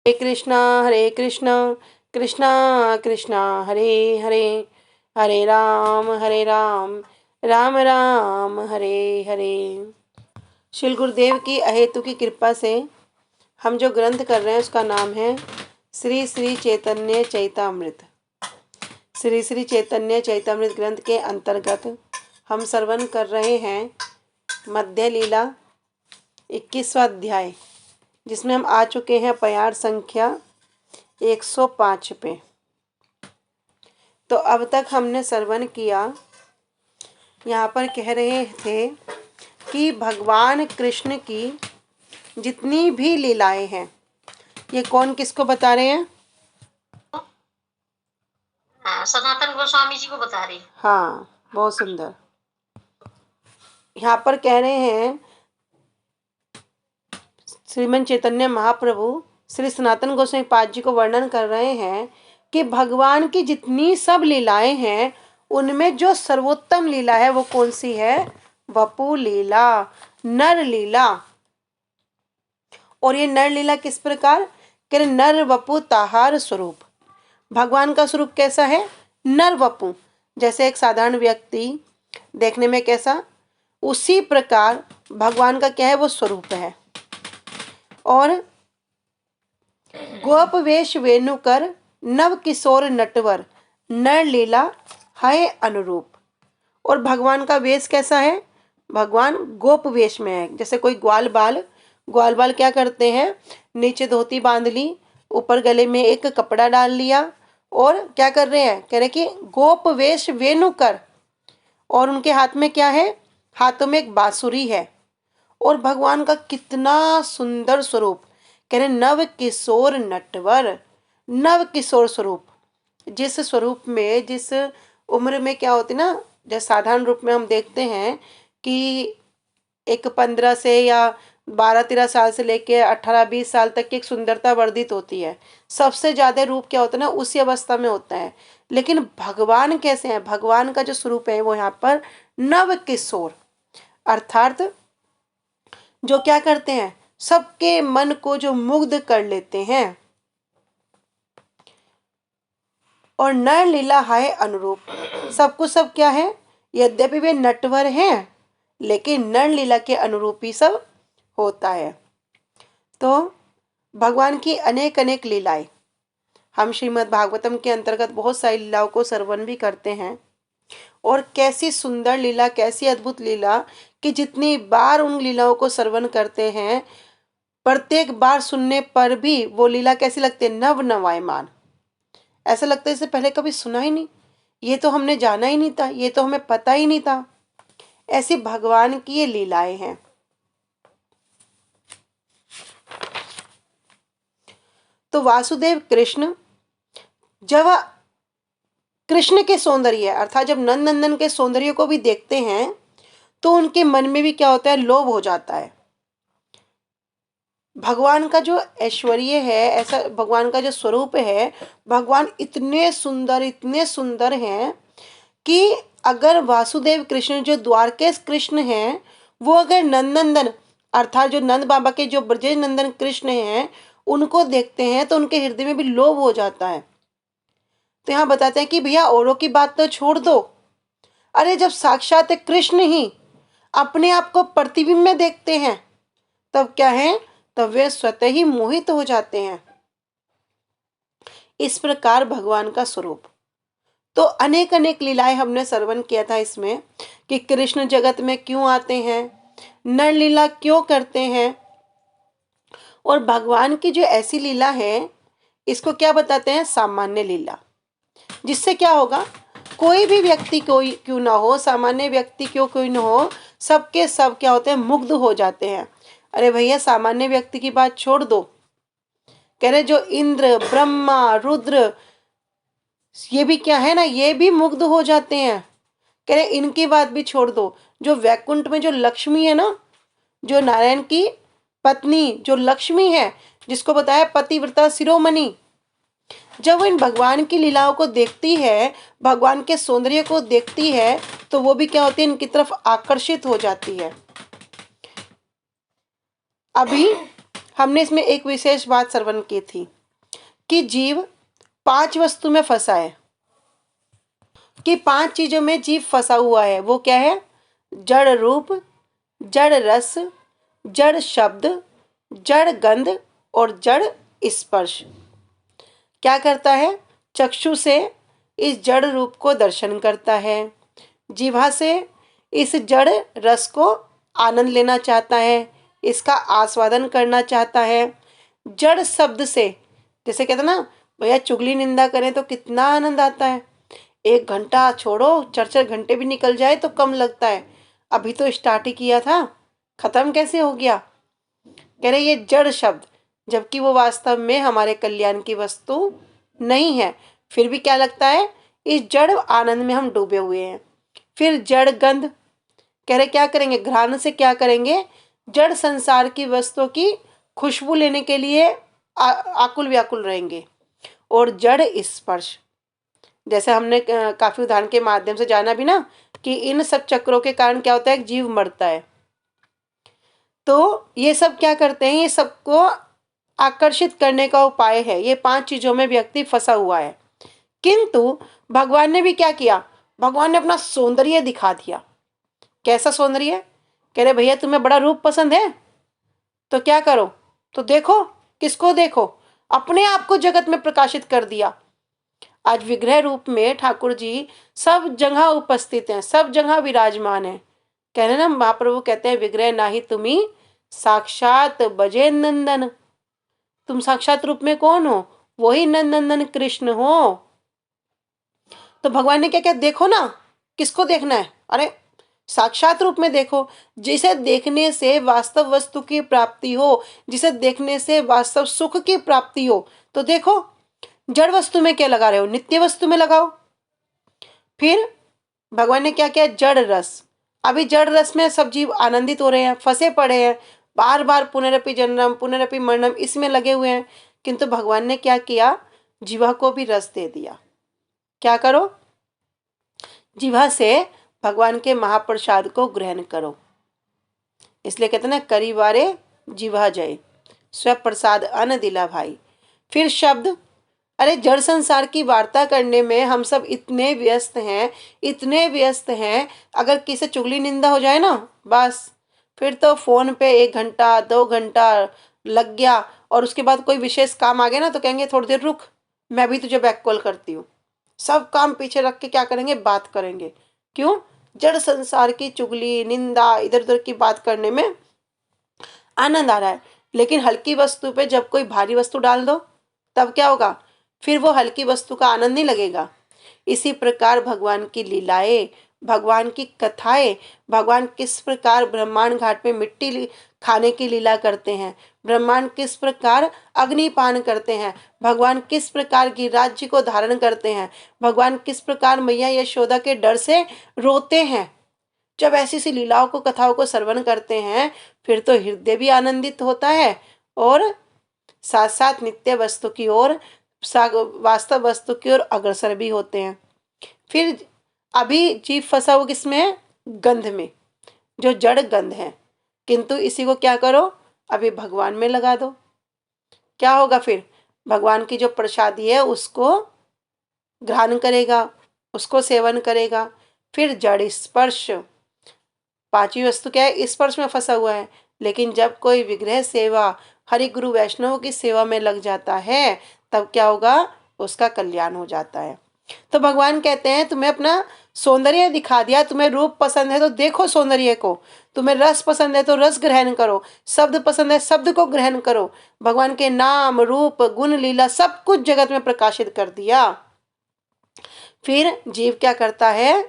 हरे कृष्णा कृष्णा कृष्णा हरे हरे, हरे राम राम राम हरे हरे। श्री गुरुदेव की अहेतु की कृपा से हम जो ग्रंथ कर रहे हैं उसका नाम है श्री श्री चैतन्य चैतामृत। श्री श्री चैतन्य चैतामृत ग्रंथ के अंतर्गत हम श्रवण कर रहे हैं मध्य लीला 21वां अध्याय, जिसमें हम आ चुके हैं प्यार संख्या 105 पे। तो अब तक हमने श्रवण किया, यहाँ पर कह रहे थे कि भगवान कृष्ण की जितनी भी लीलाएं हैं, ये कौन किसको बता रहे हैं? सनातन गोस्वामी जी को बता रही। हाँ, बहुत सुंदर। यहाँ पर कह रहे हैं श्रीमन चैतन्य महाप्रभु श्री सनातन गोस्वामी पाद जी को वर्णन कर रहे हैं कि भगवान की जितनी सब लीलाएं हैं उनमें जो सर्वोत्तम लीला है वो कौन सी है? वपु लीला, नर लीला। और ये नर लीला किस प्रकार? कि नर वपु ताहार स्वरूप। भगवान का स्वरूप कैसा है? नर वपु। जैसे एक साधारण व्यक्ति देखने में कैसा, उसी प्रकार भगवान का क्या है? वो स्वरूप है। और गोप वेश वेणुकर नव किशोर नटवर नर लीला है अनुरूप। और भगवान का वेश कैसा है? भगवान गोप वेश में है। जैसे कोई ग्वाल बाल क्या करते हैं? नीचे धोती बांध ली, ऊपर गले में एक कपड़ा डाल लिया और क्या कर रहे हैं? कह रहे कि गोप वेश वेणुकर। और उनके हाथ में क्या है? हाथों में एक बांसुरी है। और भगवान का कितना सुंदर स्वरूप, कह रहे नव किशोर नटवर, नव किशोर स्वरूप। जिस स्वरूप में, जिस उम्र में क्या होती ना, जैसे साधारण रूप में हम देखते हैं कि एक 15 से या 12-13 साल से लेके 18-20 साल तक की एक सुंदरता वर्धित होती है। सबसे ज्यादा रूप क्या होता है ना, उसी अवस्था में होता है। लेकिन भगवान कैसे हैं? भगवान का जो स्वरूप है वो यहाँ पर नव किशोर, अर्थात जो क्या करते हैं? सबके मन को जो मुग्ध कर लेते हैं। और नर लीला है अनुरूप। सब कुछ सब क्या है? यद्यपि वे नटवर हैं लेकिन नर लीला के अनुरूप ही सब होता है। तो भगवान की अनेक अनेक लीलाएं, हम श्रीमद् भागवतम के अंतर्गत बहुत सारी लीलाओं को श्रवण भी करते हैं। और कैसी सुंदर लीला, कैसी अद्भुत लीला कि जितनी बार उन लीलाओं को श्रवण करते हैं, प्रत्येक बार सुनने पर भी वो लीला कैसी लगती है? नव नवायमान। ऐसा लगता है इससे पहले कभी सुना ही नहीं, ये तो हमने जाना ही नहीं था, ये तो हमें पता ही नहीं था। ऐसी भगवान की ये लीलाएं हैं। तो वासुदेव कृष्ण, जब कृष्ण के सौंदर्य अर्थात जब नंद नंदन के सौंदर्य को भी देखते हैं तो उनके मन में भी क्या होता है? लोभ हो जाता है। भगवान का जो ऐश्वर्य है, ऐसा भगवान का जो स्वरूप है, भगवान इतने सुंदर हैं कि अगर वासुदेव कृष्ण जो द्वारकेश कृष्ण हैं, वो अगर नंदनंदन अर्थात जो नंद बाबा के जो ब्रजेश नंदन कृष्ण हैं उनको देखते हैं तो उनके हृदय में भी लोभ हो जाता है। तो यहाँ बताते हैं कि भैया औरों की बात तो छोड़ दो, अरे जब साक्षात कृष्ण ही अपने आप को प्रतिबिंब में देखते हैं तब क्या है? तब वे स्वतः ही मोहित हो जाते हैं। इस प्रकार भगवान का स्वरूप। तो अनेक अनेक लीलाएं हमने श्रवण किया था इसमें कि कृष्ण जगत में क्यों आते हैं, नर लीला क्यों करते हैं। और भगवान की जो ऐसी लीला है इसको क्या बताते हैं? सामान्य लीला। जिससे क्या होगा? कोई भी व्यक्ति कोई क्यों ना हो, सामान्य व्यक्ति क्यों कोई ना हो, सबके सब क्या होते हैं? मुग्ध हो जाते हैं। अरे भैया सामान्य व्यक्ति की बात छोड़ दो, कह रहे जो इंद्र ब्रह्मा रुद्र ये भी क्या है ना, ये भी मुग्ध हो जाते हैं। कह रहे इनकी बात भी छोड़ दो, जो वैकुंठ में जो लक्ष्मी है ना, जो नारायण की पत्नी जो लक्ष्मी है, जिसको बताया पतिव्रता शिरोमणि, जब वो इन भगवान की लीलाओं को देखती है, भगवान के सौंदर्य को देखती है, तो वो भी क्या होती है? इनकी तरफ आकर्षित हो जाती है। अभी हमने इसमें एक विशेष बात श्रवण की थी कि जीव 5 वस्तु में फंसा है, कि 5 चीजों में जीव फंसा हुआ है। वो क्या है? जड़ रूप, जड़ रस, जड़ शब्द, जड़ गंध और जड़ स्पर्श। क्या करता है? चक्षु से इस जड़ रूप को दर्शन करता है, जिह्वा से इस जड़ रस को आनंद लेना चाहता है, इसका आस्वादन करना चाहता है। जड़ शब्द से, जैसे कहते ना भैया चुगली निंदा करें तो कितना आनंद आता है, 1 घंटा छोड़ो 4-4 घंटे भी निकल जाए तो कम लगता है। अभी तो स्टार्ट ही किया था, खत्म कैसे हो गया। कह रहे ये जड़ शब्द, जबकि वो वास्तव में हमारे कल्याण की वस्तु नहीं है, फिर भी क्या लगता है, इस जड़ आनंद में हम डूबे हुए हैं। फिर जड़ गंध, कह रहे क्या करेंगे, घ्राण से क्या करेंगे, जड़ संसार की वस्तुओं की खुशबू लेने के लिए आकुल व्याकुल रहेंगे। और जड़ स्पर्श, जैसे हमने काफी उदाहरण के माध्यम से जाना भी ना कि इन सब चक्रों के कारण क्या होता है, जीव मरता है। तो ये सब क्या करते हैं, ये सबको आकर्षित करने का उपाय है। ये 5 चीजों में व्यक्ति फंसा हुआ है। किंतु भगवान ने भी क्या किया, भगवान ने अपना सौंदर्य दिखा दिया। कैसा सौंदर्य? कह रहे भैया तुम्हें बड़ा रूप पसंद है तो क्या करो, तो देखो। किसको देखो? अपने आप को जगत में प्रकाशित कर दिया। आज विग्रह रूप में ठाकुर जी सब जगह उपस्थित हैं, सब जगह विराजमान है। कह रहे ना महाप्रभु कहते हैं विग्रह नाही तुम्ही साक्षात बजे नंदन। तुम साक्षात रूप में कौन हो? वही नंदन कृष्ण हो। तो भगवान ने क्या क्या देखो ना, किसको देखना है? अरे साक्षात रूप में देखो, जिसे देखने से वास्तव वस्तु की प्राप्ति हो, जिसे देखने से वास्तव सुख की प्राप्ति हो। तो देखो जड़ वस्तु में क्या लगा रहे हो, नित्य वस्तु में लगाओ। फिर भगवान ने क्या किया, जड़ रस। अभी जड़ रस में सब जीव आनंदित हो रहे हैं, फंसे पड़े हैं, बार बार पुनरपि जन्म पुनरपि मरणम इसमें लगे हुए हैं। किंतु भगवान ने क्या किया, जीवा को भी रस दे दिया। क्या करो, जीवा से भगवान के महाप्रसाद को ग्रहण करो। इसलिए कहते ना करी वारे जीवा जय, स्वप्रसाद अन्न दिला भाई। फिर शब्द, अरे जड़ संसार की वार्ता करने में हम सब इतने व्यस्त हैं, इतने व्यस्त हैं, अगर किसी चुगली निंदा हो जाए ना बस फिर तो फोन पे 1 घंटा 2 घंटा लग गया। और उसके बाद कोई विशेष काम आ गया ना तो कहेंगे थोड़ी देर रुक, मैं भी तुझे बैक कॉल करती हूँ। सब काम पीछे रख के क्या करेंगे, बात करेंगे। क्यों? जड़ संसार की चुगली निंदा इधर उधर की बात करने में आनंद आ रहा है। लेकिन हल्की वस्तु पे जब कोई भारी वस्तु डाल दो तब क्या होगा, फिर वो हल्की वस्तु का आनंद नहीं लगेगा। इसी प्रकार भगवान की लीलाएं, भगवान की कथाएं, भगवान किस प्रकार ब्रह्मांड घाट में मिट्टी खाने की लीला करते हैं, ब्रह्मांड किस प्रकार अग्निपान करते हैं, भगवान किस प्रकार की राज्य को धारण करते हैं, भगवान किस प्रकार मैया यशोदा के डर से रोते हैं। जब ऐसी सी लीलाओं को कथाओं को श्रवण करते हैं फिर तो हृदय भी आनंदित होता है और साथ साथ नित्य वस्तु की ओर, वास्तव वस्तु की ओर अग्रसर भी होते हैं। फिर अभी जीव फंसा हुआ किसमें, गंध में, जो जड़ गंध है। किंतु इसी को क्या करो, अभी भगवान में लगा दो। क्या होगा फिर, भगवान की जो प्रसादी है उसको ग्रहण करेगा, उसको सेवन करेगा। फिर जड़ स्पर्श, 5वीं वस्तु क्या है, स्पर्श में फंसा हुआ है। लेकिन जब कोई विग्रह सेवा हरि गुरु वैष्णव की सेवा में लग जाता है तब क्या होगा, उसका कल्याण हो जाता है। तो भगवान कहते हैं तुम्हें अपना सौंदर्य दिखा दिया, तुम्हें रूप पसंद है तो देखो सौंदर्य को, तुम्हें रस पसंद है तो रस ग्रहण करो, शब्द पसंद है शब्द को ग्रहण करो। भगवान के नाम रूप गुण लीला सब कुछ जगत में प्रकाशित कर दिया। फिर जीव क्या करता है,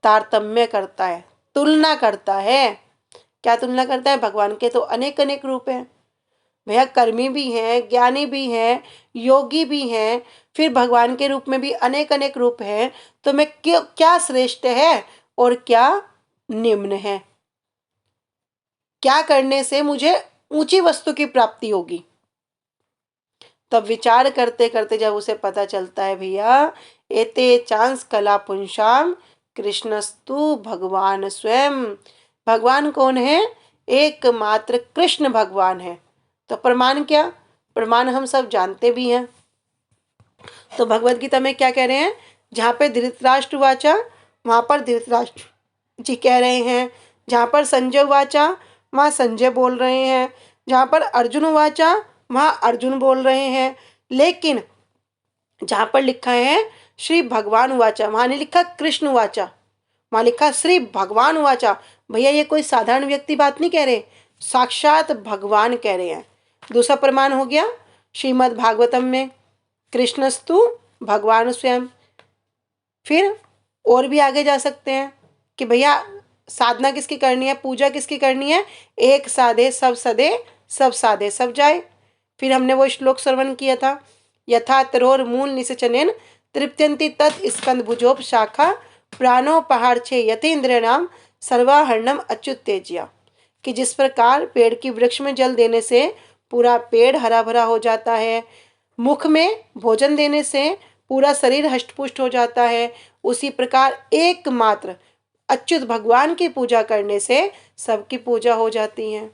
तारतम्य करता है, तुलना करता है। क्या तुलना करता है, भगवान के तो अनेक अनेक रूप हैं भैया, कर्मी भी हैं, ज्ञानी भी हैं, योगी भी हैं, फिर भगवान के रूप में भी अनेक अनेक रूप हैं। तो मैं क्या श्रेष्ठ है और क्या निम्न है, क्या करने से मुझे ऊंची वस्तु की प्राप्ति होगी। तब विचार करते करते जब उसे पता चलता है भैया एते चांस कला पुंसाम कृष्णस्तु भगवान स्वयं। भगवान कौन है, एकमात्र कृष्ण भगवान है। तो प्रमाण क्या? प्रमाण हम सब जानते भी हैं। तो भगवत गीता में क्या कह रहे हैं? जहाँ पे धृतराष्ट्र वाचा वहाँ पर धृतराष्ट्र जी कह रहे हैं, जहाँ पर संजय वाचा वहाँ संजय बोल रहे हैं, जहाँ पर अर्जुन वाचा वहाँ अर्जुन बोल रहे हैं। लेकिन जहाँ पर लिखा है श्री भगवान वाचा वहाँ नहीं लिखा कृष्ण वाचा, वहाँ लिखा श्री भगवान वाचा। भैया ये कोई साधारण व्यक्ति बात नहीं कह रहे, साक्षात भगवान कह रहे हैं। दूसरा प्रमाण हो गया श्रीमद् भागवतम में कृष्णस्तु भगवान स्वयं। फिर और भी आगे जा सकते हैं कि भैया साधना किसकी करनी है, पूजा किसकी करनी है? एक साधे सब सदे, सब साधे सब जाए। फिर हमने वो श्लोक श्रवण किया था, यथा तरोर मूल निषचनेन तृप्यंती तत् स्कंद भुजोप शाखा प्राणो पहाड़ छे यतीन्द्र नाम सर्वाहरणम अच्युत तेजिया। कि जिस प्रकार पेड़ की वृक्ष में जल देने से पूरा पेड़ हरा भरा हो जाता है, मुख में भोजन देने से पूरा शरीर हष्टपुष्ट हो जाता है, उसी प्रकार एकमात्र अच्युत भगवान की पूजा करने से सबकी पूजा हो जाती है।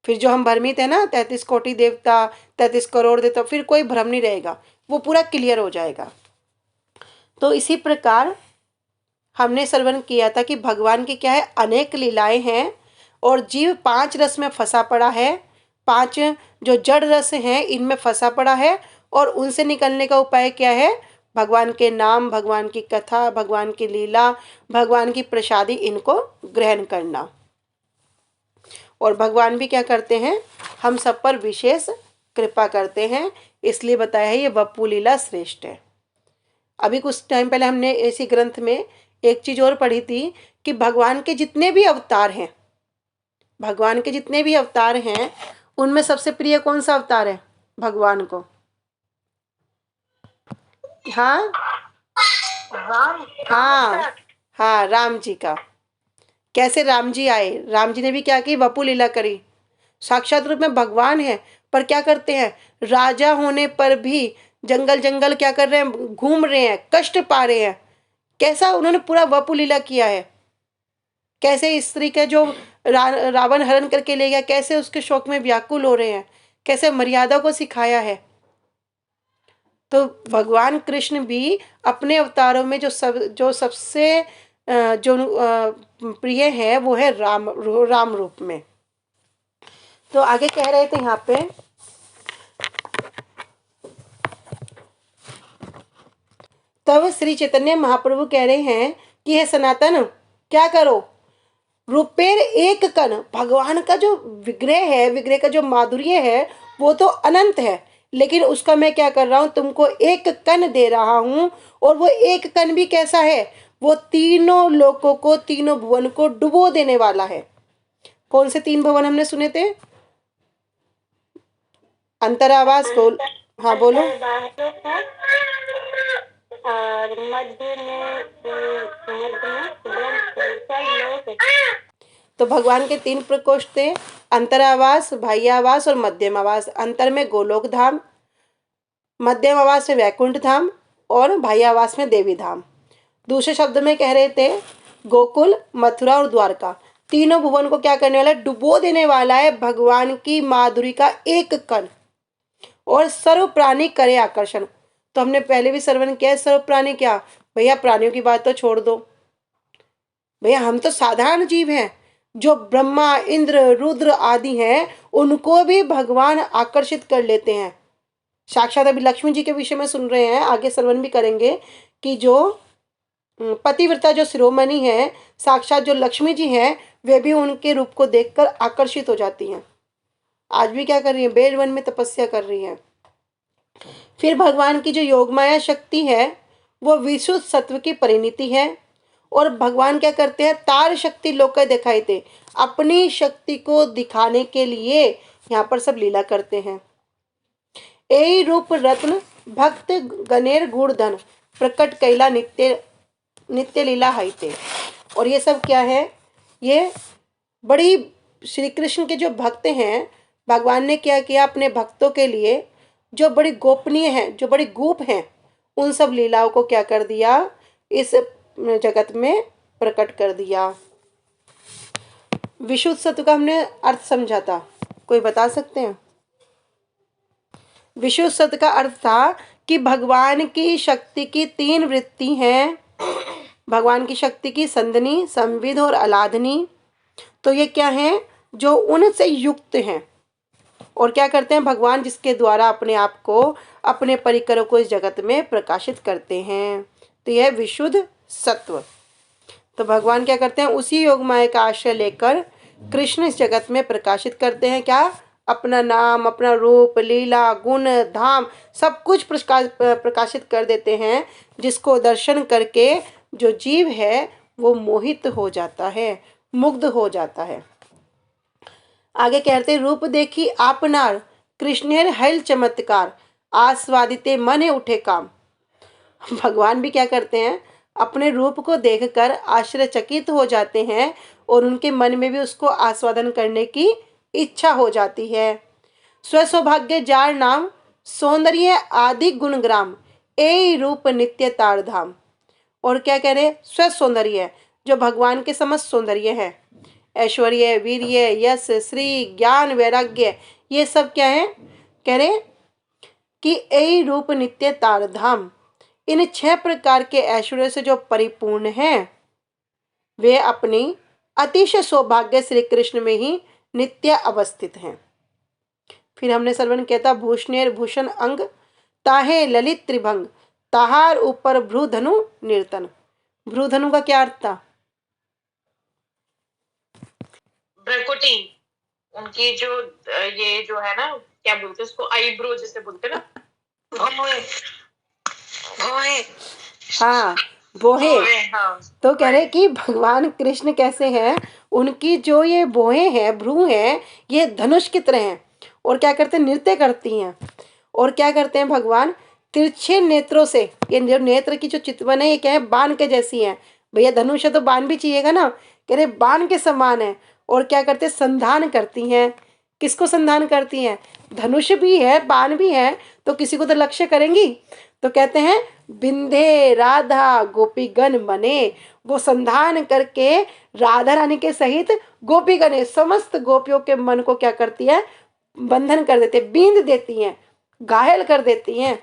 फिर जो हम भ्रमित है ना 33 कोटि देवता 33 करोड़ देवता, फिर कोई भ्रम नहीं रहेगा, वो पूरा क्लियर हो जाएगा। तो इसी प्रकार हमने श्रवण किया था कि भगवान की क्या है, अनेक लीलाएं हैं और जीव 5 रस में फंसा पड़ा है। 5 जो जड़ रस हैं इनमें फंसा पड़ा है और उनसे निकलने का उपाय क्या है? भगवान के नाम, भगवान की कथा, भगवान की लीला, भगवान की प्रसादी, इनको ग्रहण करना। और भगवान भी क्या करते हैं? हम सब पर विशेष कृपा करते हैं, इसलिए बताया है ये बप्पू लीला श्रेष्ठ है। अभी कुछ टाइम पहले हमने इसी ग्रंथ में एक चीज और पढ़ी थी कि भगवान के जितने भी अवतार हैं, भगवान के जितने भी अवतार हैं उनमें सबसे प्रिय कौन सा अवतार है भगवान को? हाँ हाँ हाँ, राम जी का। कैसे राम जी आए? राम जी ने भी क्या की? वपु लीला करी। साक्षात रूप में भगवान है, पर क्या करते हैं? राजा होने पर भी जंगल जंगल क्या कर रहे हैं? घूम रहे हैं, कष्ट पा रहे हैं। कैसा उन्होंने पूरा वपु लीला किया है। कैसे स्त्री का जो रावण हरण करके ले गया, कैसे उसके शोक में व्याकुल हो रहे हैं, कैसे मर्यादा को सिखाया है। तो भगवान कृष्ण भी अपने अवतारों में जो सबसे जो प्रिय है वो है राम रूप में। तो आगे कह रहे थे यहाँ पे, तब श्री चैतन्य महाप्रभु कह रहे हैं कि हे सनातन, क्या करो? रूपेर एक कण, भगवान का जो विग्रह है, विग्रह का जो माधुर्य है वो तो अनंत है, लेकिन उसका मैं क्या कर रहा हूं? तुमको एक कण दे रहा हूं। और वो एक कण भी कैसा है? वो तीनों लोकों को, तीनों भुवन को डुबो देने वाला है। कौन से 3 भवन हमने सुने थे? अंतरावास बोल, हाँ बोलो। और मध्य में तो भगवान के 3 प्रकोष्ठ थे, अंतरावास, बाह्यावास और मध्यम आवास। अंतर में गोलोक धाम, मध्यम आवास में वैकुंठ धाम और बाह्यावास में देवी धाम। दूसरे शब्द में कह रहे थे गोकुल, मथुरा और द्वारका, तीनों भुवन को क्या करने वाला है? डुबो देने वाला है भगवान की माधुरी का एक कण। और सर्व प्राणी करे आकर्षण। तो हमने पहले भी श्रवण किया है, सर्व प्राणी क्या? भैया प्राणियों की बात तो छोड़ दो, भैया हम तो साधारण जीव हैं। जो ब्रह्मा, इंद्र, रुद्र आदि हैं उनको भी भगवान आकर्षित कर लेते हैं। साक्षात अभी लक्ष्मी जी के विषय में सुन रहे हैं, आगे श्रवण भी करेंगे कि जो पतिव्रता जो शिरोमणि है, साक्षात जो लक्ष्मी जी हैं, वे भी उनके रूप को देखकर आकर्षित हो जाती हैं। आज भी क्या कर रही है? बेलवन में तपस्या कर रही है। फिर भगवान की जो योगमाया शक्ति है वो विशुद्ध सत्व की परिणति है। और भगवान क्या करते हैं? तार शक्ति लोक दिखाई थे, अपनी शक्ति को दिखाने के लिए यहाँ पर सब लीला करते हैं। ए रूप रत्न भक्त गणेर गुणधन प्रकट कैला नित्य नित्य लीला हाइते। और ये सब क्या है? ये बड़ी श्री कृष्ण के जो भक्त हैं, भगवान ने क्या किया? अपने भक्तों के लिए जो बड़ी गोपनीय हैं, जो बड़ी गुप हैं, उन सब लीलाओं को क्या कर दिया? इस जगत में प्रकट कर दिया। विशुद्ध सत्व का हमने अर्थ समझा था। कोई बता सकते हैं? विशुद्ध सत्य का अर्थ था कि भगवान की शक्ति की 3 वृत्ति हैं। भगवान की शक्ति की संदनी, संविद और अलादनी। तो ये क्या हैं? जो उनसे युक्त हैं और क्या करते हैं? भगवान जिसके द्वारा अपने आप को, अपने परिकरों को इस जगत में प्रकाशित करते हैं। तो यह विशुद्ध सत्व। तो भगवान क्या करते हैं? उसी योग माया का आश्रय लेकर कृष्ण इस जगत में प्रकाशित करते हैं। क्या? अपना नाम, अपना रूप, लीला, गुण, धाम सब कुछ प्रकाशित कर देते हैं, जिसको दर्शन करके जो जीव है वो मोहित हो जाता है, मुग्ध हो जाता है। आगे कहते हैं, रूप देखी आपनार कृष्णेर हैल चमत्कार, आस्वादिते मन उठे काम। भगवान भी क्या करते हैं? अपने रूप को देखकर आश्चर्यचकित हो जाते हैं और उनके मन में भी उसको आस्वादन करने की इच्छा हो जाती है। स्वसौभाग्य जार नाम, सौंदर्य आदि गुणग्राम, ए रूप नित्य तार धाम। और क्या कह रहे? स्व सौंदर्य, जो भगवान के समस्त सौंदर्य है, ऐश्वर्य, वीर्य, यश, श्री, ज्ञान, वैराग्य, ये सब क्या है? कह रहे कि ए रूप नित्य तार धाम, इन 6 प्रकार के ऐश्वर्य से जो परिपूर्ण हैं, वे अपनी अतिशय सौभाग्य श्री कृष्ण में ही नित्य अवस्थित हैं। फिर हमने श्रवण किया था, भूषणेर भूषण अंग, ताहे ललित त्रिभंग, ताहार ऊपर भ्रूधनु निर्तन। भ्रूधनु का क्या अर्थ था? भ्रकुटी, उनकी जो ये जो है ना, क्या बोलते हैं उसको, आईब्रो जिसे बोलते हैं ना, भौहें, भौहें, हाँ, बोहे। हाँ। तो कह रहे कि भगवान कृष्ण कैसे हैं? उनकी जो ये बोहें हैं, भ्रू हैं, ये धनुष की तरह हैं और क्या करते हैं? नृत्य करती हैं। और क्या करते हैं भगवान? तिरछे नेत्रों से, ये जो नेत्र की जो चितवन है, ये क्या है? बाण के जैसी है। भैया धनुष है तो बाण भी चाहिएगा ना, कह रहे बाण के समान है। और क्या करते हैं? संधान करती हैं। किसको संधान करती हैं? धनुष भी है, बाण भी है, तो किसी को तो लक्ष्य करेंगी। तो कहते हैं, बिंधे राधा गोपीगण मने, वो संधान करके राधा रानी के सहित गोपीगण, समस्त गोपियों के मन को क्या करती है? बंधन कर देते, बींध देती हैं, घायल कर देती हैं।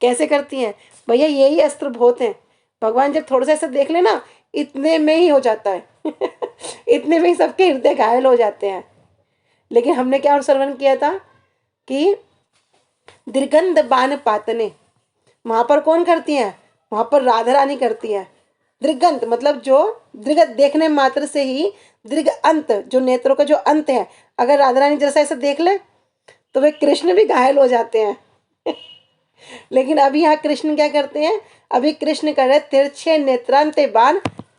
कैसे करती हैं? भैया यही अस्त्र बहुत हैं। भगवान जब थोड़ा सा ऐसा देख लेना, इतने में ही हो जाता है इतने में ही सबके हृदय घायल हो जाते हैं। लेकिन हमने क्या और श्रवण किया था कि दीर्घंद बाण पातने, वहां पर कौन करती हैं? वहां पर राधा रानी करती हैं। दृगंत मतलब जो दृगत देखने मात्र से ही, दृग अंत जो नेत्रों का जो अंत है, अगर राधा रानी जैसा ऐसा देख ले तो वे कृष्ण भी घायल हो जाते हैं लेकिन अभी यहाँ कृष्ण क्या करते हैं? अभी कृष्ण कर रहे तिरछे नेत्रांते बाण,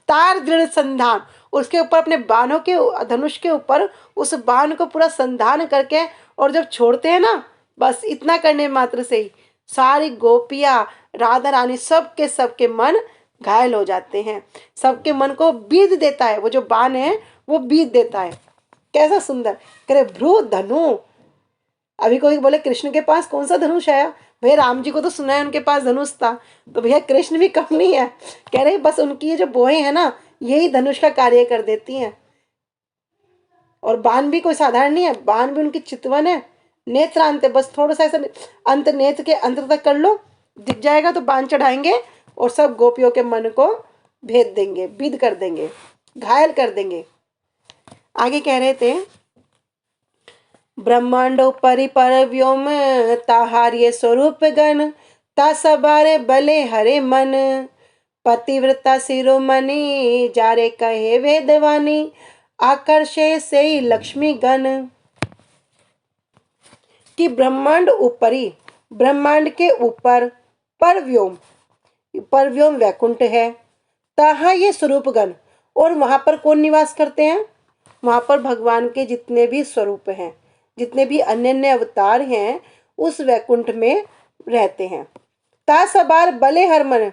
तार दृढ़ संधान, उसके ऊपर अपने बाणों के, धनुष के ऊपर उस बाण को पूरा संधान करके, और जब छोड़ते हैं ना, बस इतना करने मात्र से ही सारी गोपियां, राधा रानी, सबके सबके मन घायल हो जाते हैं। सबके मन को बीध देता है, वो जो बाण है वो बीध देता है। कैसा सुंदर! करे भ्रू धनु। अभी कोई बोले कृष्ण के पास कौन सा धनुष आया? भैया राम जी को तो सुना है उनके पास धनुष था, तो भैया कृष्ण भी कम नहीं है। कह रहे बस उनकी ये जो बोहें है ना, यही धनुष का कार्य कर देती हैं। और बाण भी कोई साधारण नहीं है, बाण भी उनकी चितवन है। नेत्रांत, बस थोड़ा सा ऐसा अंत, नेत्र के अंत तक कर लो, दिख जाएगा तो बाण चढ़ाएंगे और सब गोपियों के मन को भेद देंगे, विद कर देंगे, घायल कर देंगे। आगे कह रहे थे, ब्रह्मांड परिपर व्योम, ताहार्य स्वरूप गण, ता सबारे बले हरे मन, पतिव्रता शिरोमणि, जारे कहे वेदवानी, आकर्षे से लक्ष्मी गण। कि ब्रह्मांड ऊपरी, ब्रह्मांड के ऊपर, परव्योम, परव्योम वैकुंठ है, तहा ये स्वरूप गण, और वहां पर कौन निवास करते हैं? वहां पर भगवान के जितने भी स्वरूप हैं, जितने भी अन्य अन्य अवतार हैं, उस वैकुंठ में रहते हैं। ता सबार बले हर मन,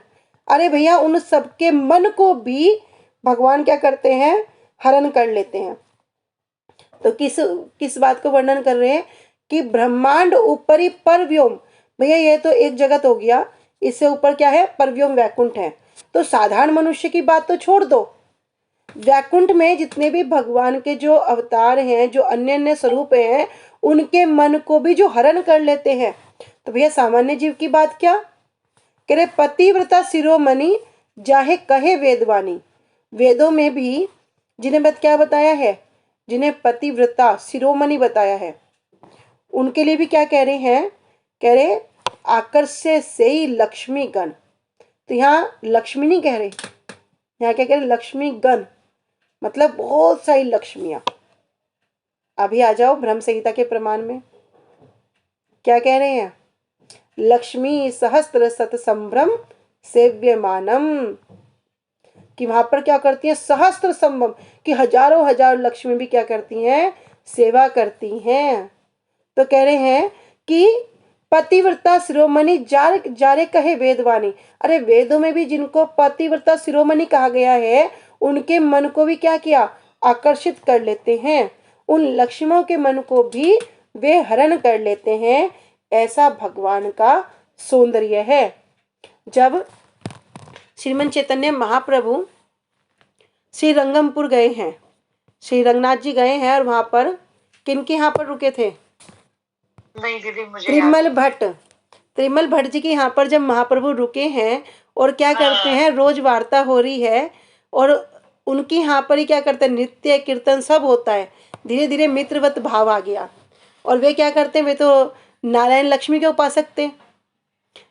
अरे भैया उन सबके मन को भी भगवान क्या करते हैं? हरण कर लेते हैं। तो किस किस बात को वर्णन कर रहे हैं? कि ब्रह्मांड ऊपरी परव्योम, भैया ये तो एक जगत हो गया, इससे ऊपर क्या है? परव्योम वैकुंठ है। तो साधारण मनुष्य की बात तो छोड़ दो, वैकुंठ में जितने भी भगवान के जो अवतार हैं, जो अन्य अन्य स्वरूप हैं, उनके मन को भी जो हरण कर लेते हैं। तो भैया सामान्य जीव की बात क्या कह रहे, पतिव्रता शिरोमणि जाहे कहे वेदवाणी। वेदों में भी जिन्हें क्या बताया है, जिन्हें पतिव्रता शिरोमणि बताया है, उनके लिए भी क्या कह रहे हैं, कह रहे आकर्ष्य से ही लक्ष्मी गण। तो यहाँ लक्ष्मी नहीं कह रहे, यहाँ क्या कह रहे, लक्ष्मी गण, मतलब बहुत सारी लक्ष्मियां। अभी आ जाओ ब्रह्म संहिता के प्रमाण में क्या कह रहे हैं, लक्ष्मी सहस्त्र सत संभ्रम सेव्यमानम, कि वहां पर क्या करती है, सहस्त्र संभ्रम, कि हजारों हजार लक्ष्मी भी क्या करती हैं, सेवा करती हैं। तो कह रहे हैं कि पतिव्रता शिरोमणि जारे कहे वेदवाणी। अरे वेदों में भी जिनको पतिव्रता शिरोमणि कहा गया है, उनके मन को भी क्या किया, आकर्षित कर लेते हैं, उन लक्ष्मियों के मन को भी वे हरण कर लेते हैं। ऐसा भगवान का सौंदर्य है। जब श्रीमन चैतन्य महाप्रभु श्री रंगमपुर गए हैं, श्री रंगनाथ जी गए हैं, और वहां पर किनके यहाँ पर रुके थे, नहीं दीदी मुझे त्रिमल भट्ट, त्रिमल भट्ट जी के यहाँ पर जब महाप्रभु रुके हैं, और क्या करते हैं, रोज वार्ता हो रही है, और उनके यहाँ पर ही क्या करते हैं, नृत्य कीर्तन सब होता है। धीरे धीरे मित्रवत भाव आ गया, और वे क्या करते हैं, वे तो नारायण लक्ष्मी के उपासक थे।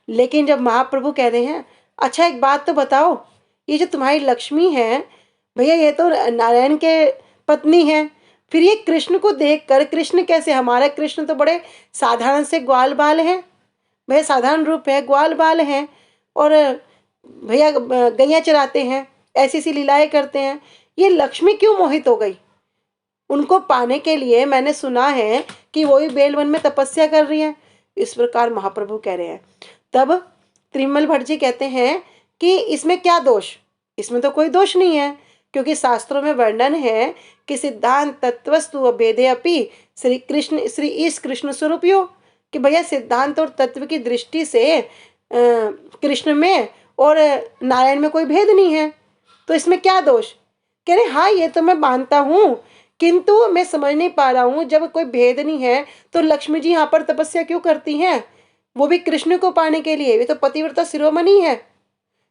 लेकिन जब महाप्रभु कह रहे हैं, अच्छा एक बात तो बताओ, ये जो तुम्हारी लक्ष्मी है भैया, ये तो नारायण के पत्नी है, फिर ये कृष्ण को देखकर, कृष्ण कैसे, हमारा कृष्ण तो बड़े साधारण से ग्वाल बाल हैं, भैया साधारण रूप है, ग्वाल बाल हैं, और भैया गैया चराते हैं, ऐसी सी लीलाएं करते हैं, ये लक्ष्मी क्यों मोहित हो गई? उनको पाने के लिए मैंने सुना है कि वही बेलवन में तपस्या कर रही है। इस प्रकार महाप्रभु कह रहे हैं। तब त्रिमल भट्ट जी कहते हैं कि इसमें क्या दोष, इसमें तो कोई दोष नहीं है, क्योंकि शास्त्रों में वर्णन है कि सिद्धांत तत्वस्तु अभेदे अपि श्री कृष्ण श्री ईश कृष्ण स्वरूपियो, कि भैया सिद्धांत और तत्व की दृष्टि से कृष्ण में और नारायण में कोई भेद नहीं है, तो इसमें क्या दोष? कह रहे हाँ ये तो मैं मानता हूँ, किंतु मैं समझ नहीं पा रहा हूँ, जब कोई भेद नहीं है तो लक्ष्मी जी यहाँ पर तपस्या क्यों करती हैं, वो भी कृष्ण को पाने के लिए, वे तो पतिव्रता शिरोमणि है।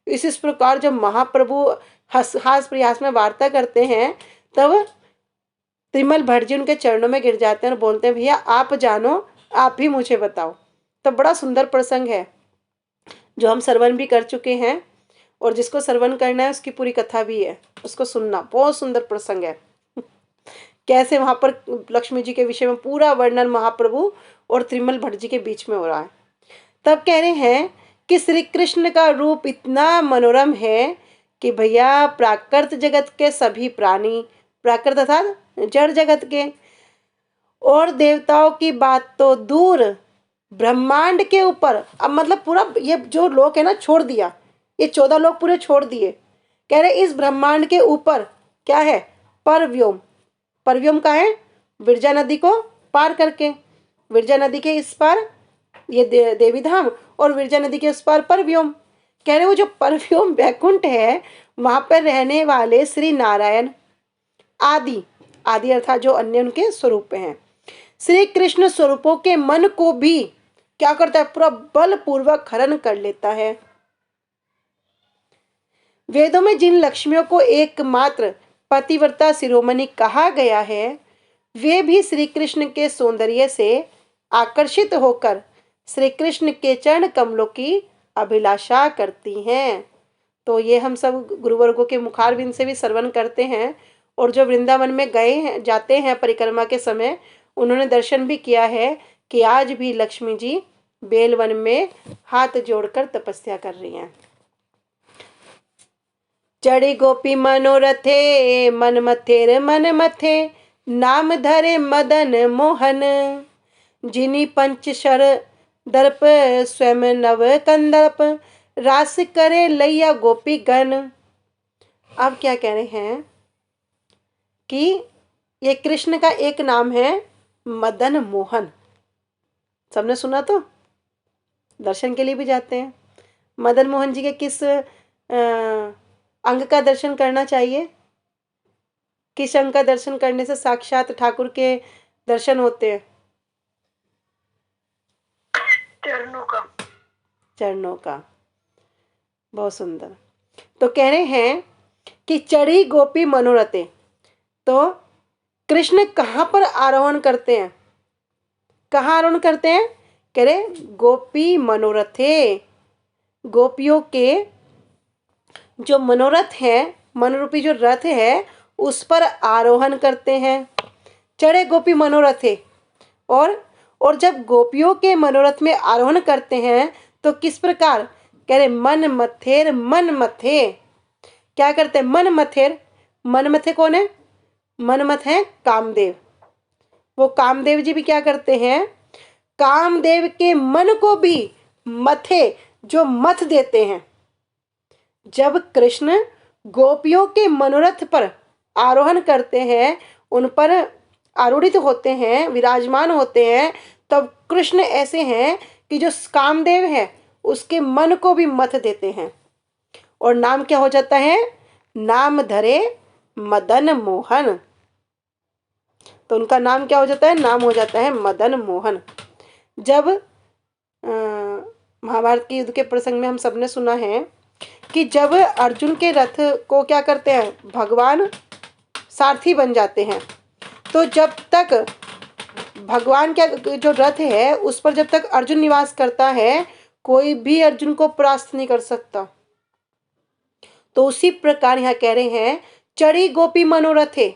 इस प्रकार जब महाप्रभु हास प्रयास में वार्ता करते हैं, तब त्रिमल भट्ट जी उनके चरणों में गिर जाते हैं और बोलते हैं भैया आप जानो, आप भी मुझे बताओ। तो बड़ा सुंदर प्रसंग है जो हम श्रवण भी कर चुके हैं, और जिसको श्रवण करना है उसकी पूरी कथा भी है, उसको सुनना, बहुत सुंदर प्रसंग है। कैसे वहां पर लक्ष्मी जी के विषय में पूरा वर्णन महाप्रभु और त्रिमल भट्ट जी के बीच में हो रहा है। तब कह रहे हैं कि श्री कृष्ण का रूप इतना मनोरम है कि भैया प्राकृत जगत के सभी प्राणी, प्राकृत अर्थात जड़ जगत के, और देवताओं की बात तो दूर, ब्रह्मांड के ऊपर, अब मतलब पूरा ये जो लोक है ना छोड़ दिया, ये 14 लोग पूरे छोड़ दिए। कह रहे इस ब्रह्मांड के ऊपर क्या है, परव्योम, परव्योम का है विरजा नदी को पार करके, विरजा नदी के इस पार ये देवी धाम, और विरजा नदी के उस पार परव्योम। कह रहे वो जो परव्योम वैकुंठ है, वहां पर रहने वाले श्री नारायण आदि, आदि अर्थात जो अन्य उनके स्वरूप हैं, श्री कृष्ण स्वरूपों के मन को भी क्या करता है, पूरा बलपूर्वक हरण कर लेता है। वेदों में जिन लक्ष्मियों को एकमात्र पतिव्रता शिरोमणि कहा गया है, वे भी श्री कृष्ण के सौंदर्य से आकर्षित होकर श्री कृष्ण के चरण कमलों की अभिलाषा करती हैं। तो ये हम सब गुरुवर्गों के मुखारबिंद से भी श्रवण करते हैं, और जो वृंदावन में गए हैं, जाते हैं परिक्रमा के समय, उन्होंने दर्शन भी किया है कि आज भी लक्ष्मी जी बेलवन में हाथ जोड़कर तपस्या कर रही हैं। चढ़ी गोपी मनोरथे मन मथेर मन मथे, नाम धरे मदन मोहन, जिनी पंच शर दर्प स्वयं नव कंदर्प, रास करे लैया गोपी गण। अब क्या कह रहे हैं कि ये कृष्ण का एक नाम है मदन मोहन, सबने सुना, तो दर्शन के लिए भी जाते हैं। मदन मोहन जी के किस अंग का दर्शन करना चाहिए? किस अंग का दर्शन करने से साक्षात ठाकुर के दर्शन होते हैं? चरणों का। चरणों का। बहुत सुंदर। तो कह रहे हैं कि चढ़ी गोपी मनोरथे। तो कृष्ण कहाँ पर आरोहण करते हैं? कहाँ आरोहण करते हैं? कह रहे गोपी मनोरथे। गोपियों के जो मनोरथ है, मनोरूपी जो रथ है, उस पर आरोहण करते हैं। चढ़े गोपी मनोरथे। और जब गोपियों के मनोरथ में आरोहण करते हैं तो किस प्रकार? कह रहे मन मथेर मन मथे। क्या करते हैं? मन मथेर। मन मथे कौन है? मनमथ है कामदेव। वो कामदेव जी भी क्या करते हैं? कामदेव के मन को भी मथे, जो मथ देते हैं। जब कृष्ण गोपियों के मनोरथ पर आरोहण करते हैं, उन पर आरूढ़ित होते हैं, विराजमान होते हैं, तब कृष्ण ऐसे हैं कि जो कामदेव है उसके मन को भी मथ देते हैं। और नाम क्या हो जाता है? नाम धरे मदन मोहन। तो उनका नाम क्या हो जाता है? नाम हो जाता है मदन मोहन। जब महाभारत के युद्ध के प्रसंग में हम सबने सुना है कि जब अर्जुन के रथ को क्या करते हैं? भगवान सारथी बन जाते हैं। तो जब तक भगवान क्या, जो रथ है उस पर जब तक अर्जुन निवास करता है, कोई भी अर्जुन को परास्त नहीं कर सकता। तो उसी प्रकार यहाँ कह रहे हैं चढ़ी गोपी मनोरथे।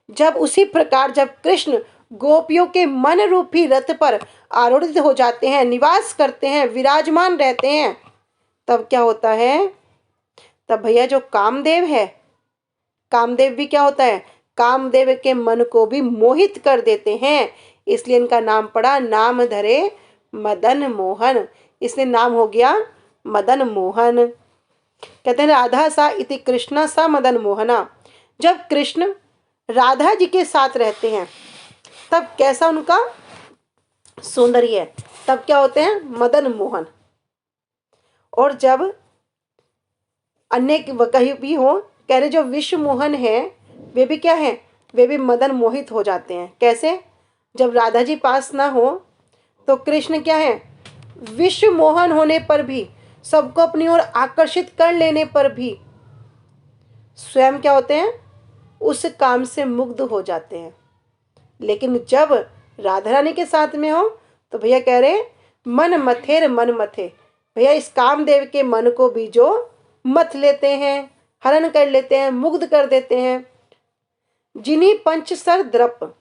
जब उसी प्रकार जब कृष्ण गोपियों के मन रूपी रथ पर आरूढ़ हो जाते हैं, निवास करते हैं, विराजमान रहते हैं, तब क्या होता है? तब भैया जो कामदेव है, कामदेव भी क्या होता है? कामदेव के मन को भी मोहित कर देते हैं। इसलिए इनका नाम पड़ा नाम धरे मदन मोहन। इसलिए नाम हो गया मदन मोहन। कहते हैं राधा सा इति कृष्णा सा मदन मोहना। जब कृष्ण राधा जी के साथ रहते हैं तब कैसा उनका सौंदर्य है, तब क्या होते हैं? मदन मोहन। और जब अन्य कहीं भी हो, कह रहे जो विश्व मोहन है वे भी क्या है? वे भी मदन मोहित हो जाते हैं। कैसे? जब राधा जी पास ना हो तो कृष्ण क्या है? विश्व मोहन होने पर भी, सबको अपनी ओर आकर्षित कर लेने पर भी स्वयं क्या होते हैं? उस काम से मुग्ध हो जाते हैं। लेकिन जब राधा रानी के साथ में हो तो भैया कह रहे मन मथेर मन मथे। भैया इस कामदेव के मन को भी जो मथ लेते हैं, हरण कर लेते हैं, मुग्ध कर देते हैं। जिन्हीं पंचसर द्रप।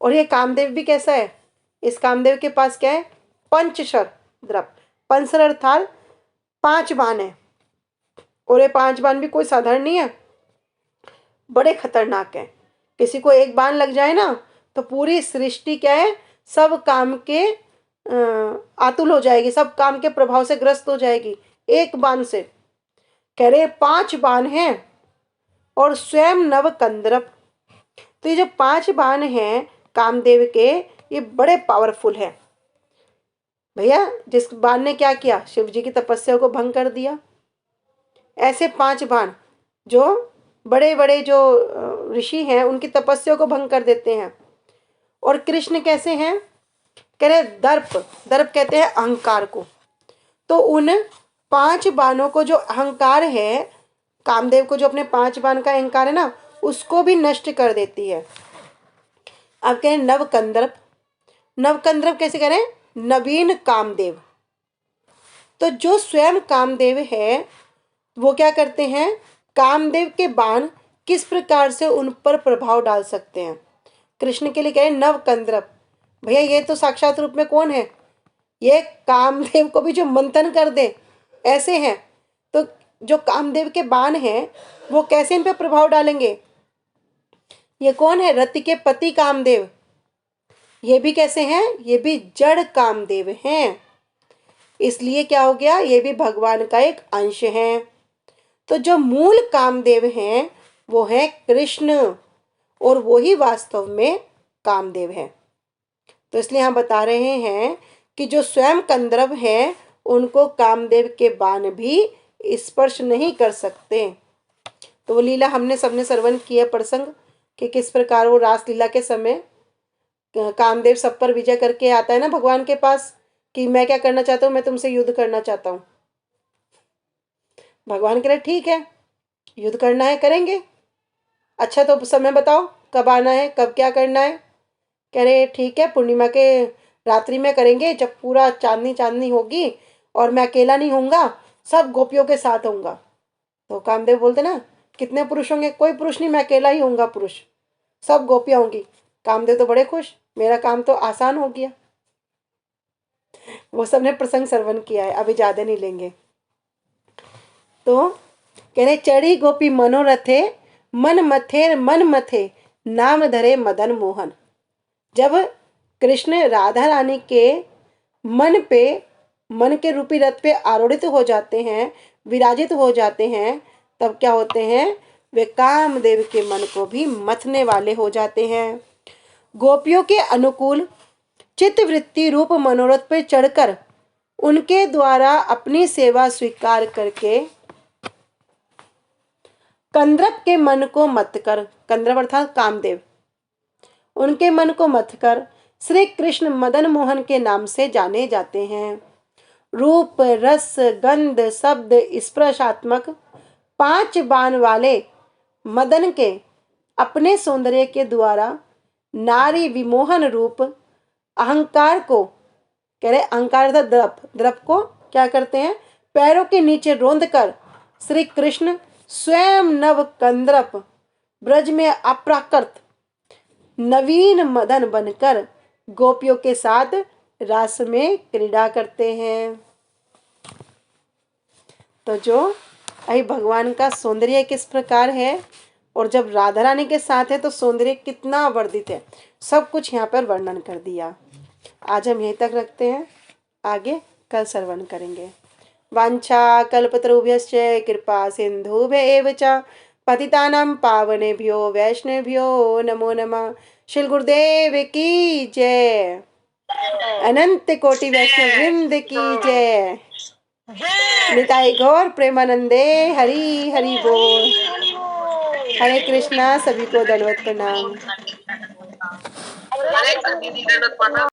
और ये कामदेव भी कैसा है? इस कामदेव के पास क्या है? पंचशर द्रप। पंचसर अर्थात 5 बाण है। और ये 5 बाण भी कोई साधारण नहीं है, बड़े खतरनाक है। किसी को एक बाण लग जाए ना तो पूरी सृष्टि क्या है? सब काम के आतुल हो जाएगी, सब काम के प्रभाव से ग्रस्त हो जाएगी एक बाण से। कह रहे 5 बाण हैं और स्वयं नव कंदर्प। तो ये जो 5 बाण हैं कामदेव के, ये बड़े पावरफुल है। भैया जिस बाण ने क्या किया? शिव जी की तपस्या को भंग कर दिया। ऐसे 5 बाण जो बड़े बड़े जो ऋषि हैं उनकी तपस्या को भंग कर देते हैं। और कृष्ण कैसे हैं? कह रहे दर्प। दर्प कहते हैं अहंकार को। तो उन 5 बाणों को जो अहंकार है, कामदेव को जो अपने 5 बाण का अहंकार है ना, उसको भी नष्ट कर देती है। अब कह रहे नवकंदर्प। नवकंदर्प कैसे कह रहे हैं? नवीन कामदेव। तो जो स्वयं कामदेव है वो क्या करते हैं? कामदेव के बाण किस प्रकार से उन पर प्रभाव डाल सकते हैं। कृष्ण के लिए कह रहे नवकंदर्प। भैया ये तो साक्षात रूप में कौन है? ये कामदेव को भी जो मंथन कर दे, ऐसे हैं। तो जो कामदेव के बाण हैं वो कैसे इन पर प्रभाव डालेंगे? ये कौन है? रति के पति कामदेव। ये भी कैसे हैं? ये भी जड़ कामदेव हैं। इसलिए क्या हो गया? ये भी भगवान का एक अंश है। तो जो मूल कामदेव हैं वो है कृष्ण, और वो ही वास्तव में कामदेव है। तो इसलिए हम बता रहे हैं कि जो स्वयं कंदर्प है उनको कामदेव के बाण भी स्पर्श नहीं कर सकते। तो वो लीला हमने सबने श्रवण किया प्रसंग कि किस प्रकार वो रासलीला के समय कामदेव सब पर विजय करके आता है ना भगवान के पास कि मैं क्या करना चाहता हूँ, मैं तुमसे युद्ध करना चाहता हूँ। भगवान कह रहे ठीक है, युद्ध करना है करेंगे, अच्छा तो समय बताओ कब आना है, कब क्या करना है। कह रहे ठीक है, पूर्णिमा के रात्रि में करेंगे, जब पूरा चांदनी चांदनी होगी और मैं अकेला नहीं होऊंगा, सब गोपियों के साथ होऊंगा। तो कामदेव बोलते ना कितने पुरुष होंगे, कोई पुरुष नहीं, मैं अकेला ही होऊंगा पुरुष, सब गोपियां होंगी। कामदेव तो बड़े खुश, मेरा काम तो आसान हो गया। वो सबने प्रसंग श्रवण किया है, अभी ज्यादा नहीं लेंगे। तो कह रहे चढ़ी गोपी मनोरथे मन मथे नाम धरे मदन मोहन। जब कृष्ण राधा रानी के मन के रूपी रथ पे आरूढ़ित हो जाते हैं, विराजित हो जाते हैं, तब क्या होते हैं, वे कामदेव के मन को भी मथने वाले हो जाते हैं। गोपियों के अनुकूल चित्त वृत्ति रूप मनोरथ पर चढ़कर उनके द्वारा अपनी सेवा स्वीकार करके कंद्रप के मन को मत कर, कंद्रप अर्थात कामदेव, उनके मन को मत कर श्री कृष्ण मदन मोहन के नाम से जाने जाते हैं। रूप रस गंध शब्द स्पर्शात्मक 5 बाण वाले मदन के अपने सौंदर्य के द्वारा नारी विमोहन रूप अहंकार को, कह रहे अहंकार था द्रप को क्या करते हैं, पैरों के नीचे रोंद कर श्री कृष्ण स्वयं नव कंद्रप ब्रज में अप्राकृत नवीन मदन बनकर गोपियों के साथ रास में क्रीड़ा करते हैं। तो जो अभी भगवान का सौंदर्य किस प्रकार है और जब राधा रानी के साथ है तो सौंदर्य कितना वर्धित है, सब कुछ यहाँ पर वर्णन कर दिया। आज हम यहीं तक रखते हैं, आगे कल श्रवण करेंगे। वांछा कल्पतरुभ्यश्च कृपा सिंधुभ्येव च पतितानां पावनेभ्यो वैष्णवेभ्यो नमो नमः। श्री गुरुदेव की जय, अनंत कोटि वैष्णव वृंद की जय। निताई गौर प्रेमानंदे हरि हरि बोल। हरे कृष्णा, सभी को दंडवत प्रणाम। हरे कृष्ण दीदी, दंडवत प्रणाम।